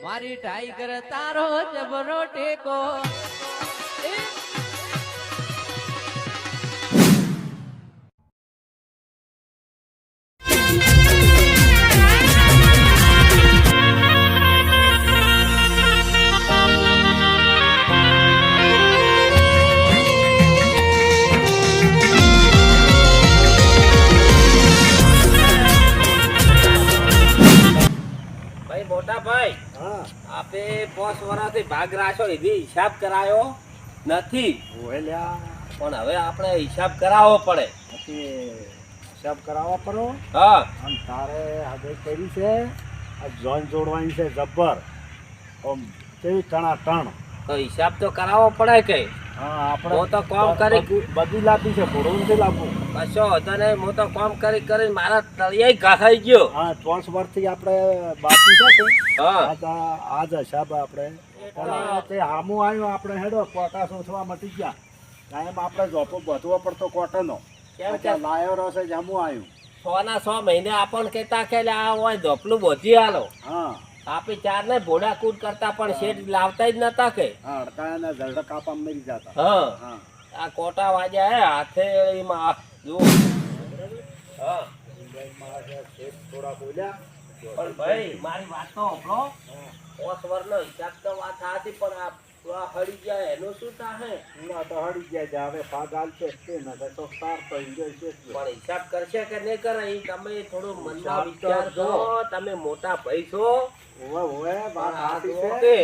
મારી ટાઈગર તારો જબરો ટેકો મોટા ભાઈ આપે 5 વર્ષથી ભાગ રાખ્યો એવી હિસાબ કરાયો નથી પણ હવે આપણે હિસાબ કરાવવો પડે હિસાબ કરાવવા પડો. હા અને તારે હવે કરી છે આ જોઈન જોડવાની છે જબ્બર આમ કેવી ટણા ટણ. તો હિસાબ તો કરાવવો પડે કે હા આપણે હું તો કામ કરી બધી લાપી છે ભોળું નથી લાવવું. કશો હતો ને હું તો કામ કરી કરી મારા તળિયે ઘસાઈ ગયો. હા 3 વર્ષથી આપણે બાકી છે કે હા આજ હિસાબ આપણે તે હામું આવ્યું આપણે હેડો કોટા સોચવા મટી ગયા કાયમ આપણે જોપો બધવો પડતો કોટનો કેમ કે ત્યાં લાયો રહેશે જામું આવ્યું. 6 મહિને આપણને કહેતા કે આ હોય ધોપલું બોધી હાલો હા આપે 4 ને ભોડા કૂદ કરતા પણ શેઠ લાવતા જ નતા કે હા અડકાયાના ઝરડા કાપા મરી જતા. હા હા આ કોટા વાગ્યા હે હાથે એમાં જો હા થોડા બોલ્યા પણ ભાઈ મારી વાત તો સાંભળો 5 વર્ષનો હિસાબ તો વાત સાચી પણ આ હળી જાય એનું શું થાહે? ના તો હળી ગયા છે હવે ફાગાલ છે તે ન તો તાર તો ઈજો છે પણ હિસાબ કરશે કે નહીં કરે એ તમે થોડું મનમાં હિસાબ તો વિચારજો. જો. તમે મોટા ભાઈ છો ઓવે ઓવે વાત સાચી આ છે કે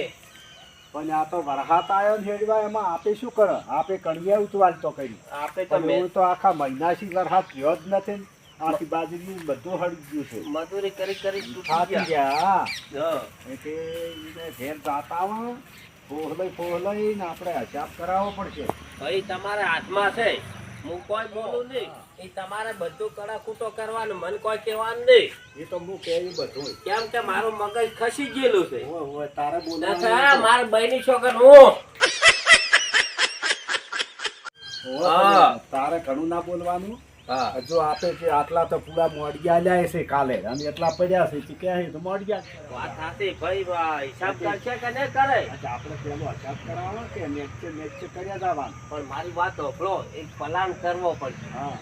પણ આ તો વરસાદ આવ્યો ને હેડવા એમાં આપે શું કરે આપે કણિયા ઉતવાલ તો કરી આપે તો પણ હું તો આખા મહિનાથી વરસાદ થયો જ નથી ને. આખી બાજુનું બધું હળી ગયું છે મજૂરી કરી કરી તૂટી થાકી ગયા. ગયા હા. એટલે એને ઘેર જાતા ફોહલાઈ ને આપણે હિસાબ કરાવવો પડશે. ભાઈ તમારા હાથમાં છે હું કોઈ બોલું નહીં એ તમારે બધું કડાકૂટો કરવાનું મને કોઈ કહેવાનું નહીં. એ તો હું કેવું બધું કેમ કે મારું મગજ ખસી ગયેલું છે. ઓવે ઓવે તારે ના બોલવાનું થાય, મારા બહેની છોકર હું ઓવે હા. તારે ઘણું ના બોલવાનું. હા હજુ આપે છે આટલા તો પૂરા મોડિયા લ્યા છે કાલે અને એટલા પડ્યા છે કે ક્યાં તો મોડિયા વાત સાચી ભાઈ હિસાબ કરશે કે નહીં કરે આપણે પેલો હિસાબ કરાવવાનો કે નેક્સ્ટ કર્યા જવાનું. પણ મારી વાત સાંભળો એક પ્લાન કરવો પડશે. હા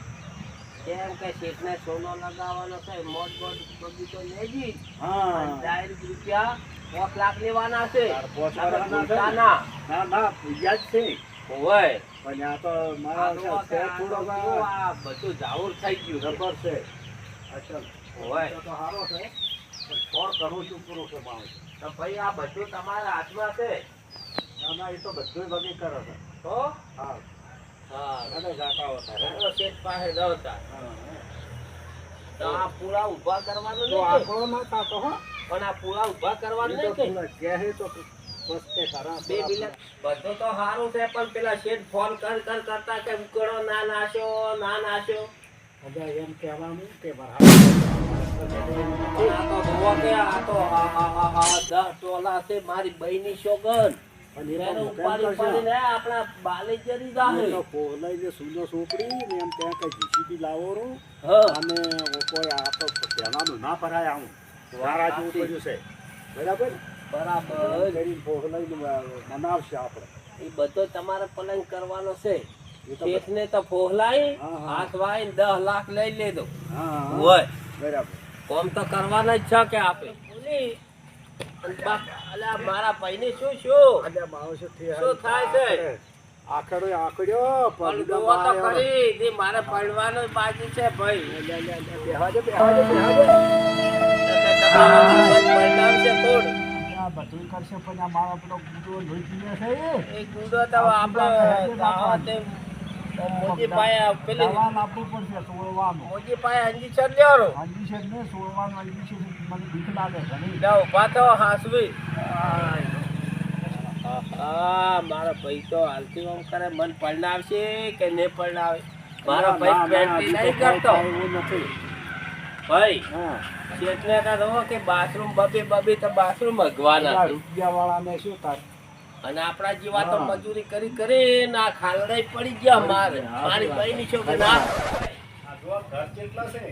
કેમ કે શેઠને સોનો લગાવવાનો છે મોજ મોજ બગીચો લેજી હા ડાયરેક્ટ રૂપિયા 5 લાખ લેવાના છે. તાર પોચ તમે વાળાના છે ભૂલતા ને? ના. ના ના પૂજા જ છે હોય પણ આ તો આ મારા તો છે થોડો આ બધું જાવર થઈ ગયું છે. જબર છે. અચલ હોય તો સારો છે પણ ફોન કરું છું પૂરો કે મારું. તો ભાઈ આ બધું તમારા હાથમાં છે. ના ના એ તો બધું બગી કરે છે. તો હા હા અને જાતા હોતા રે. તો શેઠ પાસે રહતા હા તો આ પૂરા ઊભા કરવાનું તો નહીં કે? આંકડો ના થતો હો. પણ આ પૂરા ઊભા કરવાનું એ તો નહીં કે? પૂરા કહે તો બસ તે ખરા બે બિલા બધું તો સારું છે પણ પેલા શેઠ ફોન કરતા કે ઉકળો ના નાખ્યો હવે એમ કહેવાનું કે પણ આ તો જોવો કે આ તો આ 10 ટોલા છે મારી બહેની શોગન એને ઉપાડી ઉપાડીને આપણા બાલે જરી જાહે. સુનો સોપડી ને એમ ત્યાં કઈ જીસીબી લાવો રો હા અને કોઈ આ તો પહેલાનું ના ભરાય આવું વારા જેવું કર્યું છે બરાબર બરાબર કરી પોહલાઈ મનાવશે આપણે. એ બધો તમારે પ્લાન કરવાનો છે. એ તો શેઠને તો ફોહલાઈ હા, હા. હાથ વાઈ 10 લાખ લઈ લેજો. હા હોય બરાબર કોમ તો કરવાના જ છે કે આપે બોલી અને અલ્યા મારા ભાઈને શું આજે માણસો શું થાય છે? આખડ્યો પણ જોવો તો ખરી જે મારે પડવાનું બાકી છે ભાઈ. બેહાજે બેહાજે પડનારશે કોણ? બધું કરશે પણ આ મારો પેલો ગુડો લોહી પીવે છે એ ગુંડો તો આપણે મોજી પાયા પેલી દવા આપવું પડશે સોળવાનું મોજી પાયા અંજી ચડ લેવાનો. અંજી છે ને સોળવાનું અંજી છે મને બીક લાગે ઘણી. જા ઉભા તો હાસવી. હા મારા ભાઈ તો હાલતી આમ કરે મન પરણાવશે કે નહીં પરણાવે? મારો ભાઈ પેન્ટી નહીં કરતો એવું નથી. ભાઈ હા શેઠને તો રહો કે બાથરૂમ બબે તો બાથરૂમ ભગવાના રૂપિયા વાળાને શું થાય અને આપણા જેવા તો હા. મજૂરી કરી કરીને આ ખાલડાઈ પડી ગયા મારે હા, મારી હા. ભાઈની છોકરી ના આ જો ઘર કેટલા છે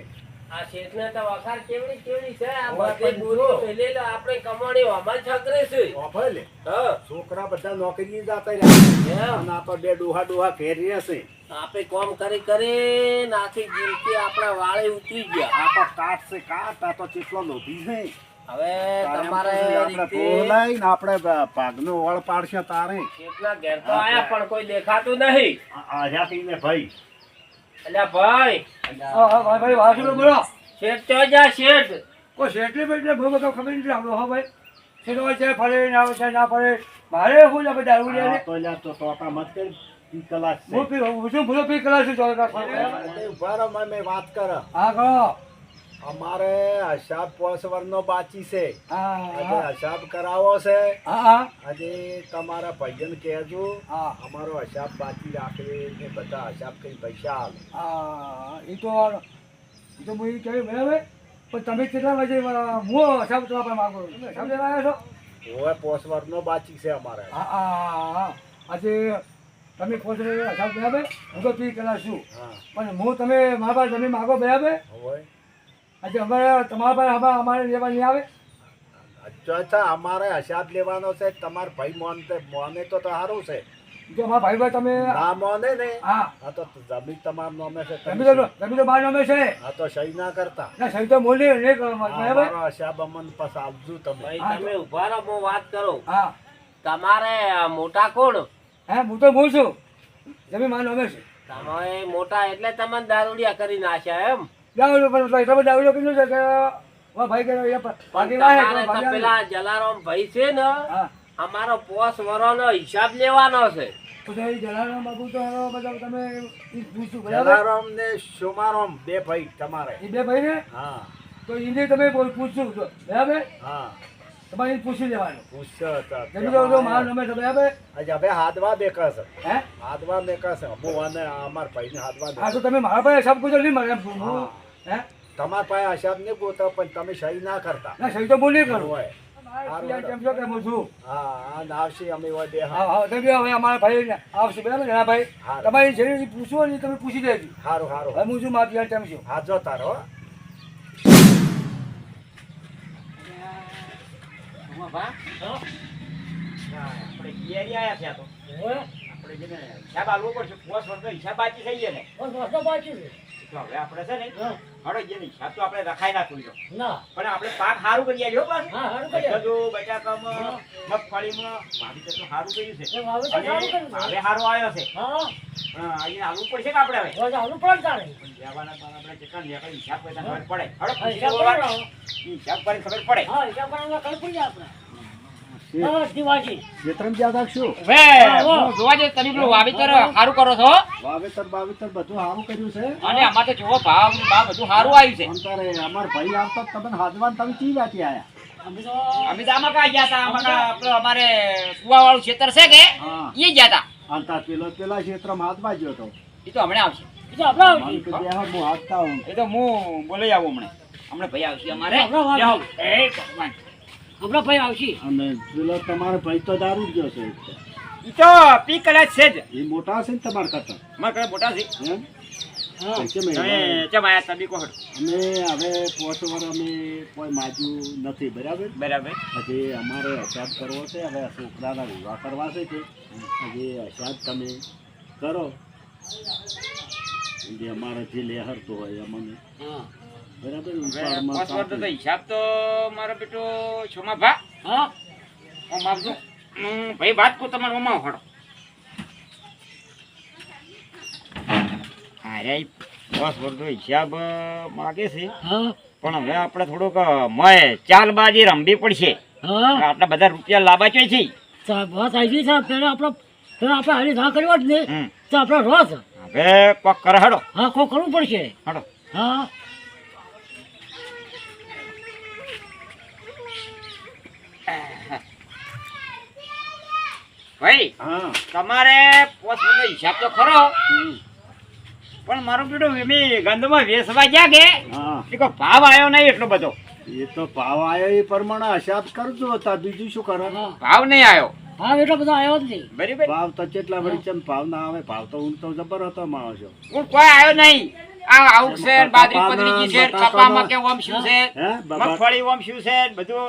આ શેઠને તો વખાર કેવડી કેવડી છે આ ઓય, બધી પણ બોરીઓ જો. મેલેલો આપણે કમાણી અમાર છકરે છે ઓફર લે હા છોકરા બધા નોકરી જતા રહ્યા એમ. અને આ તો બે ડોહા ઘેર રહેશે આપણે કોમ કરી કરી નાખી જિંદગી આપણા વાળે ઉતરી ગયા આ તો કાટ છે કાટ આ તો કેટલો લોભી છે હવે તમારે તમારે આપણે રીતે બોલાઈને આપણે ભાગનો વળ પાડશે તારે કેટલા ઘેર તો આયા પણ કોઈ દેખાતું નહીં આજાથી ને ભાઈ અલ્યા ભાઈ ભાઈ વાસુ બોલો શેઠ તો જા શેઠ કોઈ શેઠી બેઠે ભૂ બધો ખબર નથી આપણો હા ભાઈ શેઠો છે ફરે ના આવે છે ના ફરે મારે શું છે બધા દારૂ આ લે તો લ્યા તો તોતા મત કરી ઈ કલાક છે હું પી હું શું ભૂલો પી કલા છું ચોકા તે ઉભા રહો, મેં વાત કર હા કરો અમારે હિસાબ પોસવરનો બાકી છે હા આજે હિસાબ કરાવો છે હા આજે તમારા ભાઈઓને કહેજો હા અમારો હિસાબ બાકી રાખે ને બધા હિસાબ કરી પૈસા આલે હા એ તો હું એ કહ્યું બરાબર પણ તમે કેટલા વાગે હું હિસાબ કરવા પણ માગો તમે હિસાબ લેવા આવ્યા છો હવે પોસવરનો બાકી છે અમારે હા હા હા આજે તમે પહોંચો હિસાબ બરાબર હું તો પી કલા છું હા પણ હું તમે મારા પાસે તમે માગો બરાબર હવે આજે અમારે તમારા પાસે અમારે લેવા નહીં આવે અચ્છા અમારે હિસાબ લેવાનો છે તમારા ભાઈ મોને તો સારું છે જો અમારા ભાઈ ભાઈ તમે ના મોને ને હા આ તો જમીન તમારું નામે છે તમે તો બાર નામે છે આ તો સહી ના કરતા ના સહી તો બોલી નહીં કરો બરાબર અમારો હિસાબ અમને પછી આપજો તમે ભાઈ હા, તમે ઉભા રહો હું વાત કરું હા તમારે મોટા કોણ હે હું તો બોલ છું જમી માર નામે છે તમે મોટા એટલે તમને દારૂડિયા કરી નાખ્યા એમ દાવડો પણ એટલા બધા દાવડો કીધું છે કે વા ભાઈ કે પાકી વાહે તમારે તો પેલા જલારામ ભાઈ છે ને હા અમારો પોસ વરોનો હિસાબ લેવાનો છે તો એ જલારામ બાબુ તો હવે બધા તમે ઈ પૂછ્યું બરાબર જલારામ ને સોમારામ બે ભાઈ તમારે એ બે ભાઈ ને હા તો એને તમે પૂછશું તો બરાબર હા તમારે ઈ પૂછી લેવાનું પૂછો તો જમી તો માર નામે છે બરાબર આજે હવે હાથવા બેકા છે હે હાથવા બેકા છે હું અને અમાર ભાઈ ને હાથવા હા તો તમે મારા પાસે હિસાબ પૂછો નહીં મળે એમ હું હા. હે તમારા પાસે હિસાબ નહીં ગોતો પણ તમે સહી ના કરતા ના સહી તો બોલી કરું હોય કેમ છો કે હું છું હા આ આવશે અમે હોય બે હા હા તમે હવે અમારા ભાઈ આવશે બરાબર ને હા ભાઈ હા. તમારી જે પૂછવું હોય ને તમે પૂછી દેજો સારું સારું હવે હું શું મારી યાર તેમ છું હા જો તારો હો. આપણે ઘેરી આયા છે આ તો. આપણે જેને હિસાબ આલવો પડશે પોસ વર્ષનો હિસાબ બાકી થઈ ગયા ને તો હવે આપણે છે ને હળો જેને હિસાબ તો આપણે રખાઈ ના કોઈ પણ આપણે પાક સારું કરી આવ્યો પાછું બધું બટાકામાં મગફળીમાં ભાભી તો સારું કર્યું છે અને હવે સારો આવ્યો છે હા અહીંયા આલવું પડશે કે આપણે હવે પણ જવાના પણ આપણે કેટલા ને આપણે હિસાબ કરતા ખબર પડે હળો હિસાબ કરીને ખબર પડે ક્ષેત્રમાં જ્યાં રાખશું હવે હું જોવા જઈએ તમે પેલું વાવેતર સારું કરો છો વાવેતર બાવેતર બધું સારું કર્યું છે અને આમાં તો જોવો ભાવ બધું સારું આવ્યું છે અંતરે અમાર ભાઈ આવતા તમને હાથવાન તમે ચી જાતી આયા અમે તો આમાં કાંઈ ગયા હતા આમાં આપણું અમારે કુવા વાળું ખેતર છે કે હા એ ગયા હતા અંતા પેલા ક્ષેત્રમાં હાથમાં ગયો તો એ તો હમણાં આવશે મને તો બે હાથ હું હાથતા હું એ તો હું બોલાઈ આવું હમણાં ભાઈ આવશે અમારે હમણાં એ ભગવાન અને પેલો તમારો ભાઈ તો દારૂ જ ગયો છે એ તો પી કલાક છે જ એ મોટા છે ને તમારા કરતા અમારે ઘરે મોટા છે એમ પૈસે મેં તમે ચમ આયા તમે કહો અમે હવે પોસ વાર અમે કોઈ માજ્યું નથી બરાબર બરાબર હજી અમારે હિસાબ કરવો છે હવે છોકરાના વિવાહ કરવા છે કે હજી હિસાબ તમે કરો જે અમારે જે લેહરતો હોય અમને બરાબર ઉપાડમાં પાસવર્ડ તો કાપી. હિસાબ તો મારો બેટો છોમા ભા ઓમ આપજો ભાઈ વાત કો તમારો ઓમાં હડો અરે પાસવર્ડ તો હિસાબ માગે છે પણ હવે આપણે થોડુંક મોય ચાલબાજી રમવી પડશે આટલા બધા રૂપિયા લાવવા જોઈએ છે હમ. હવે કોક કરે હડો હડો ભાઈ હા તમારે પોસવાનો હિસાબ તો ખરો પણ મારો બેટો એમી ગંદમાં વેસવા ગયા કે હા એ કોઈ ભાવ આવ્યો નહીં એટલો બધો એ તો ભાવ આવ્યો એ પ્રમાણે હિસાબ કરજો તા બીજું શું કરે ભાવ નહીં આવ્યો એટલો બધો આવ્યો જ નહીં બરાબર ભાવ તો કેટલા વળી ચમ ભાવ ના આવે ભાવ તો ઊંઘ તો જબર હતો માણસો હું કોઈ આવ્યો નહીં આ આવું છે બાજરી પતરી છે બટાકાનો- કપામાં કે ઓમ શું છે હે મગફળી ઓમ શું છે બધું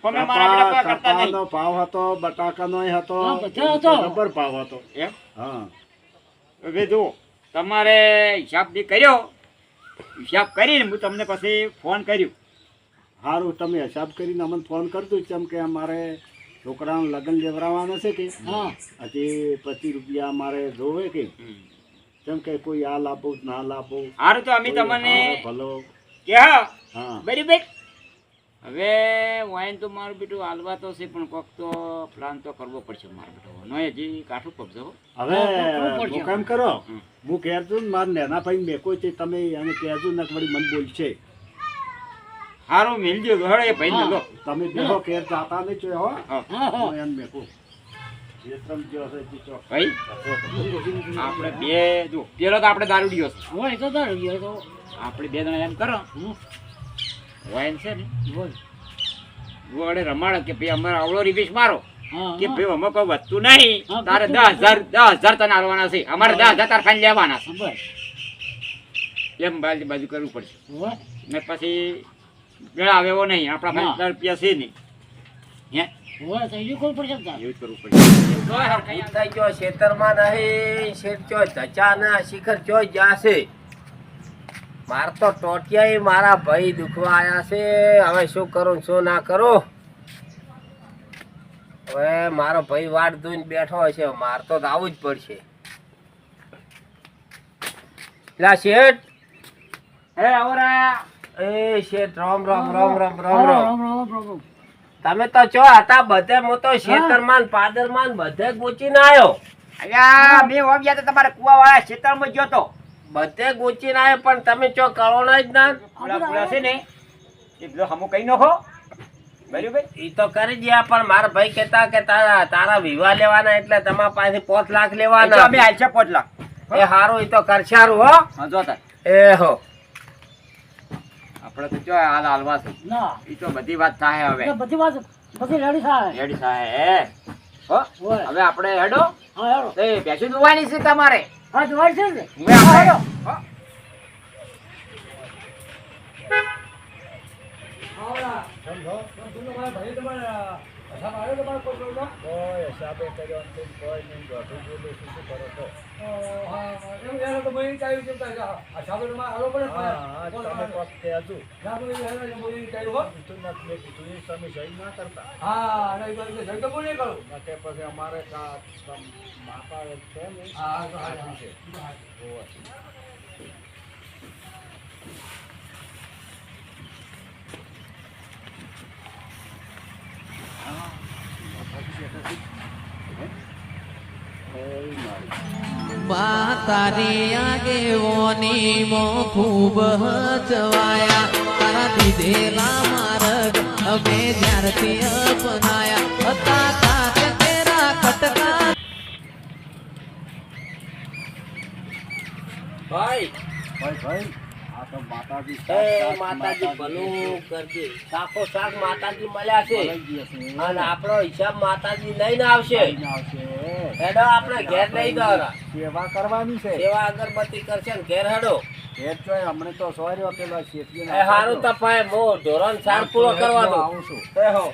તમે મારા બેટા કોઈ કરતા નહીં કપાનો ભાવ હતો, બટાકાનોય હતો, જબર ભાવ હતો. એમ હા હવે જુઓ તમારે હિસાબ જે કર્યો હિસાબ કરીને હું તમને પછી ફોન કર્યું સારું, તમે હિસાબ કરીને અમને ફોન કરજો, કેમ કે અમારે છોકરાનું લગ્ન લેવડાવવાના છે કે હજી 25 રૂપિયા અમારે જોવે કે કેમ કે કોઈ આ લાભો ના લાભો સારું તો અમે કોઈ તમને હારો ભલો. કે હા હા બરાબર હવે વાઈન તો મારું બેટું હાલવા તો છે પણ કોક તો પ્લાન તો કરવો પડશે મારો બેટો નો હજી કાઠું પગજો હવે હું કેમ કરો, હું કહેજો ને મારા નેના ભાઈ મેકો છે, તમે એને કહેજો ને વળી મને બોલશે. સારું મિલજો હળે એ ભાઈ લો તમે બેહો કેર જાતા નહીં જોયો હો. હા. હું એને મેકો જે ત્રણ જો હશે તે ચો. ભાઈ આપણે બે જો પેલો તો આપણે દારૂડિયો છે આપણે બે જણા એમ કરો વાઈન છે ને વડે રમાડો કે ભાઈ અમારે આવડો રિવીસ મારો કે ભાઈ અમે કોઈ વધતું નહીં તારે 10,000 તને આલવાના છે અમારે 10,000 તાર ફાઈન લેવાના છે એમ બાજુ કરવું પડશે ને પછી વેળા આવે એવો નહીં આપણા પાસે 10 રૂપિયા છે નહીં હે એવું જ કરવું પડશે થઈ ગયો ખેતરમાં નહીં, શેઠ ચોય ધચા ના શિખર ચોય જાશે. માર તો ટોટિયા મારા ભાઈ દુખવા આયા છે. હવે શું કરું ને શું ના કરું? હવે મારો ભાઈ વાટ જોઈને બેઠો હશે, માર તો આવવું જ પડશે. લા શેઠ, હે આવરા એ શેઠ રામ રામ રામ રામ રામ રામ. તમે તો ચો હતા બધે, હું તો ખેતરમાં પાદરમાં બધે ગોચીને આવ્યો. અલ્યા બે ઓમ ગયા તો તમારે કુવાવાળા ખેતરમાં ગયો તો બધે ગોચીને આવ્યો, પણ તમે ચો કરો જ ના. પૂરા છે ને એ બધો હમો કઈ નાખો બરાબર ઈ તો કરી ગયા, પણ મારા ભાઈ કહેતા કે તારા વિવાહ લેવાના એટલે તમારા પાસે 5 લાખ લેવાના. અમે હાલ છે 5 લાખ એ હારું, ઈ તો કરશે હારું હો. હા જો તાર એ હો આપણે તો જો હાલ હાલવા છે ઈ તો બધી વાત થાય હવે રેડી થાય હે હો હવે આપણે હેડો એ બેસી દુવાની છે તમારે હવે આપણે હો. કોઈ હિસાબે કર્યો ને કોઈ નહીં, દોઢું બોલું છું, શું કરો છો? હા, તમે કોક કહેજો. કીધું નથી, મેં કીધું એ તમે સહી ના કરતા. નકે પછી અમારે માપા છે ને આટલું છે. ઓય. તારી આગેવાની મો ખૂબ જવાયા, તારા દીધેલા માર્ગ હવે જ્યારથી અપનાયા હતા કાચ તેરા કટકા. ભાઈ, ભાઈ આ તો માતાજી એ માતાજી ભલું કરજે. શાકો શાક માતાજી મળ્યા છે અને આપણો હિસાબ માતાજી લઈને આવશે. હેડો આપણે ઘેર લઈ દોરા, સેવા કરવાની છે. સેવા અગરબત્તી કરશે ને ઘેર હેડો. ઘેર જોઈ હમણે તો સોર્યો પેલો શેઠીને એ હારું તો ભાઈ મો ધોરણ 4 પૂરો કરવાનો. આવું છું. એ હો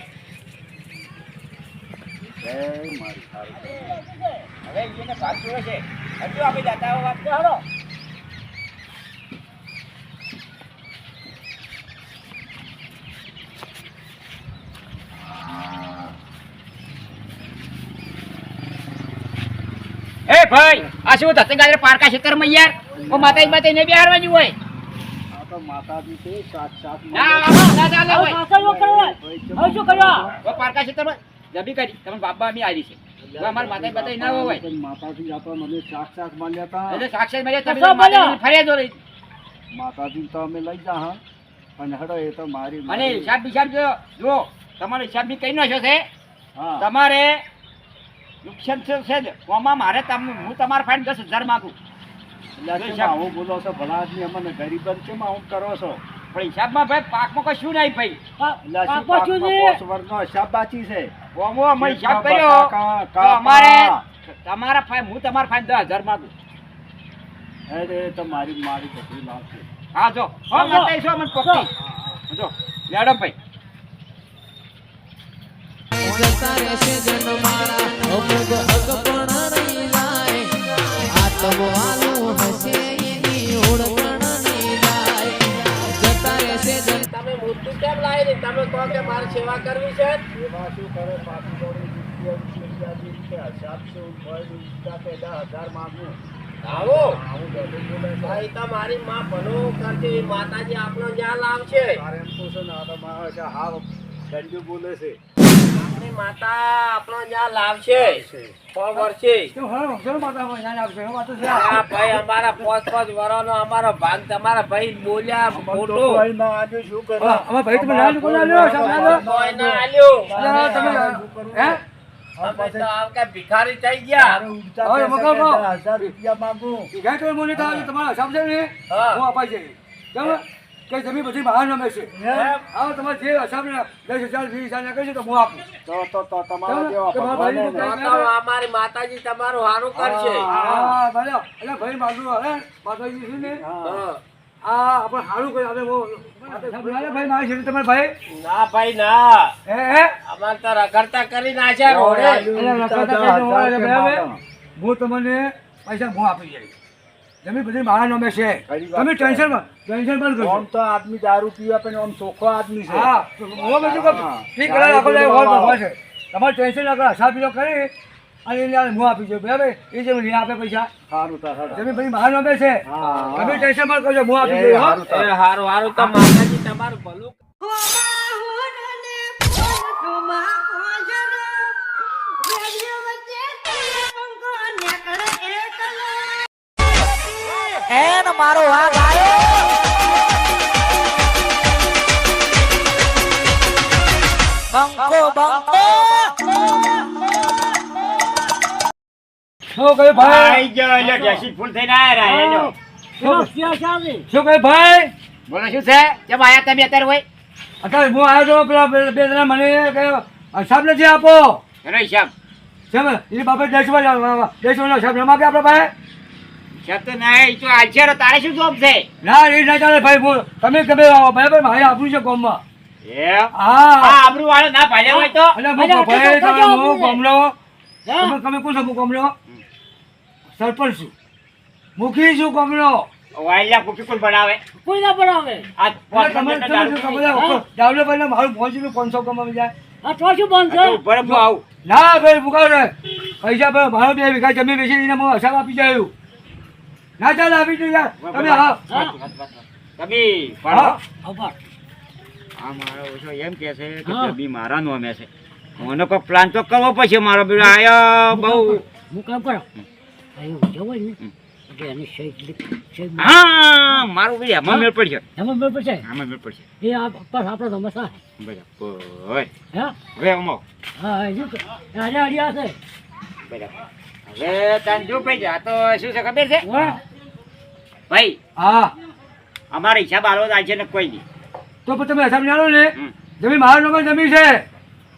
જય મારી સારું. હવે એને ભાગ જોયો છે હજુ આપણે દાદાઓ વાત તો હાલો એ ભાઈ આ શું ધતે ગાજર પારકા ખેતરમાં યાર ઓ માતાજી માતાજી ને બિહારવાની હોય આ તો માતાજી છે, સાક્ષાત ના ના ના ના હોય ઓ પારકા ખેતરમાં જબી કરી તમે બાબા મી આવી છે જો અમાર માતાજી માતાજી ના હોય માતાજી આ તો મને સાક્ષાત મળ્યા હતા. એટલે સાક્ષાત મળે તમે માતાજીની ફરિયાદ લઈ માતાજી તો અમે લઈ જા હા, પણ હેડો એ તો મારી અને હિસાબ બિસાબ જો તમારો હિસાબ બી કઈ નાખ્યો છે હા તમારે નુકસાન છે જ ઓમાં મારે હું તમારા ફાઈન 10,000 માંગુ એટલે કેમ આવું બોલો છો ભલા આદમી, અમને ગરીબ જ કેમ આવું કરો છો? પણ હિસાબમાં ભાઈ પાકમાં કશું નહીં ભાઈ એટલે શું પાકમાં 5 વર્ષનો હિસાબ બાકી છે? ઓમો અમે હિસાબ કર્યો કાકા, તો અમારે તમારા ફાઈન હું તમારા ફાઈન 10,000 માંગુ એ તો મારી મારી બધી લાવશે. હા જો હો માતા છો મને પોકી જો લેડો ભાઈ જતા રહેશે જન મારા અમુક હક પણ રહી જાય આત્મવાલું હશે એની ઓળખણ નહીં જાય જતા રહેશે જન તમે મૂર્તિ કેમ લાવી ને તમે કહો કે મારે સેવા કરવી છે એમાં શું કરે પાછી થોડી રૂપિયા સાતસો કે 10,000 માંગુ આવો આવું બધું બોલે છે. ભાઈ તમારી માં ભલો કરશે એ માતાજી આપણો જ્યાં લાવશે તારે એમ પૂછો ને આ તો મારે છે હાવ ગંજુ બોલે છે. આપણી માતા આપણો જ્યાં લાવશે 6 વર્ષે તો હવે વંશનો માતામાં ધ્યાન આપશે એ વાત તો છે. આ ભાઈ અમારા 5-5 વર્ષનો અમારો ભાગ તમારા ભાઈ બોલ્યા તો ખોટું કોઈ ના આજે શું કરે હા, હવે ભાઈ તમે લાલ કોણ આલ્યો? સાહેબ આલ્યો? કોઈ ના આલ્યું. અરે તમે હે અમે તો આ કાંઈ ભિખારી થઈ ગયા તારે ઉડતા હવે પૈસા મગર કે 10,000 રૂપિયા માંગુ ગાય તો મને તો તમારા હિસાબ છે ને હા. હું અપાઈ છે કેમ કે જમીન બધી બહાર નમે છે એમ? હા તમારે જે હિસાબ ને 10,000 20,000 ના કહીશું તો હું આપું તો તમારા કેમ? જેવા કે મારા ભગવાને ભાઈ તો તો અમારી માતાજી તમારું સારું કરશે હા ભલે એટલે ભાઈ માગું હવે માતાજી છે ને હા. હા. આ આપણે સારું કર્યું હવે ભાઈ મારી છે તમારે ભાઈ ના ભાઈ ના હે અમારે તો રખડતા કરી નાખ્યા રોડે એટલે નકરતા કઈ ન હોય એટલે બરાબર. હું તમને પૈસા હું આપી જઈશ જમીન બધી મારા નામે છે તમે ટેન્શન બંધ કરજો આમ તો આદમી દારૂ પીવા પણ આમ ચોખ્ખો આદમી છે હા તો હું બધું કહું ઠીક કરે આખો day હોલ ભરવા છે તમારે ટેન્શન ના કરો હિસાબ બીજો કરી અને એને હું આપી દઉં બરાબર એ જે લઈ આપે પૈસા સારું તો સારું. જમીન બધી મારા નામે છે હા. તમે ટેન્શન બંધ કરજો હું આપી એ દઉં હો. હારું તો. એ હારું હારું તો માતાજી તમારું ભલું શું કહ્યું ભાઈ આઈ ગયો એટલે ડેસી ફૂલ થઈને આયા રહ્યા એનો. શું કહ્યું ભાઈ બોલો શું છે કેમ આયા તમે અત્યારે હોય અત્યારે હું આવ્યો તો પેલા બે જણા મને કે હિસાબ નથી આપો એનો હિસાબ કેમ એ બાપે દેશમાં હિસાબ ન માગે આપણે ભાઈ હિસાબ તો નહીં ઈ તો આલશેરો તારે શું જોબ છે ના એ ના ચાલે ભાઈ તમે બરાબર મારે આપણું છે ગામમાં એમ હા આ આબરૂ વાળો ના ભાલ્યો હોય તો એટલે હું ભાઈ હું ગામનો તમે કોણ છો હું ગામનો સરપંચ છું મુખી છું ગામનો વાયલા કુકી કોણ બનાવે કોઈ ના બનાવે આ એટલે તમે ડાવલેભાઈને મારું પહોંચીને 500 કમાવી જાય આ તો શું બંધ છે બરાબર હું આવું ના ભાઈ મુકાવ રે પૈસા ભાઈ મારો 2 વીઘા જમીન વેચીને હું હિસાબ આપી જાય ના ચાલે આપી દઉં યાર તમે હા તમે હા આભાર આ મારો ઓછો એમ કે છે કે જમી મારા નોમે છે મને કોઈ પ્લાન તો કરવો પડશે મારો બેટો આયો બહુ હું કામ કરો આયો જવાય ને એટલે એની શહીદ હા મારું બેટા આમાં મેળ પડશે એમાં બરાબર છે આમાં મેળ પડશે એ આ પર આપણો સમસ્યા બરાબર ઓય હે હવે અમા હા એ જો આજે અડિયા છે બરાબર હવે તને જો ભાઈ જા તો શું છે ખબર છે વાહ ભાઈ હા અમારા હિસાબ આલો છે ને કોઈ નહીં તો પછી તમે હિસાબ ના લો ને હમ. જમીન મારા નામે જમીન છે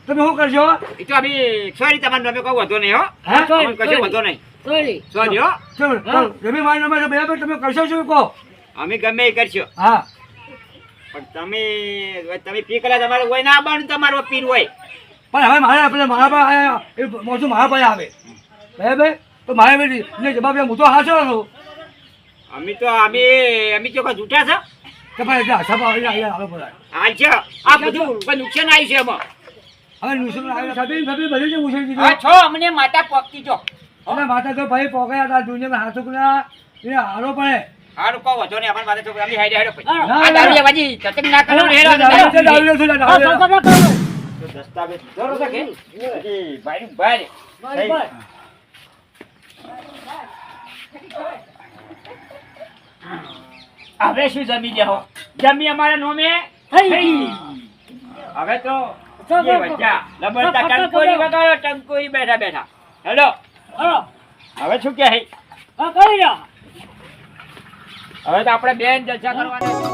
તમે શું કરશો એ તો અમે સોરી તમારે નામે કોઈ વધો નહીં હો હા તો અમને કશું વધો નહીં સોરી સોરી હો જમીન મારા નામે છે બરાબર તમે કરશો શું કહો અમે ગમે એ કરશો હા પણ તમે પી કલા તમારે હોય ના આવવાનું તમારો પીર હોય પણ હવે મારે આપણે મારા પાસે એ મોસું મારા પાસે આવે બરાબર તો મારે ને જવાબ હું તો હાચો છું અમે તો અમે તો કોઈ જૂઠા છે કે ભાઈ એટલે હિસાબ આવે બોલાય હાલ છે આ બધું કોઈ નુકસાન આવ્યું છે એમાં હવે નુસરત આવે સબી બધી જ મુશ્કેલ હા કીધું છો અમને માતા પકતી જો અને માતા તો ભાઈ પોકાયા હતા દુનિયામાં હાથુકના એ હારો પડે હારું કહો વધો નહીં અમારી માતા છોકરા અમે હાઈડે હાઈડે પછી હા, આ દારૂ લેવાજી ચટક ના કરો ને હેરો હા તો તમે કરો દસ્તાવેજ જરૂર છે કે હજી ભાઈ ભાઈ બાય બાય હવે શું જમી લેહો જમી અમારા નોમે થઈ હવે તો તો એ વચ્ચા લબડતા ટંકોરી વગાડો ટંકોરી બેઠા બેઠા હેલો હાલો હવે શું કે હે હા કરી રહ્યા હવે તો આપણે બેન જલસા કરવાના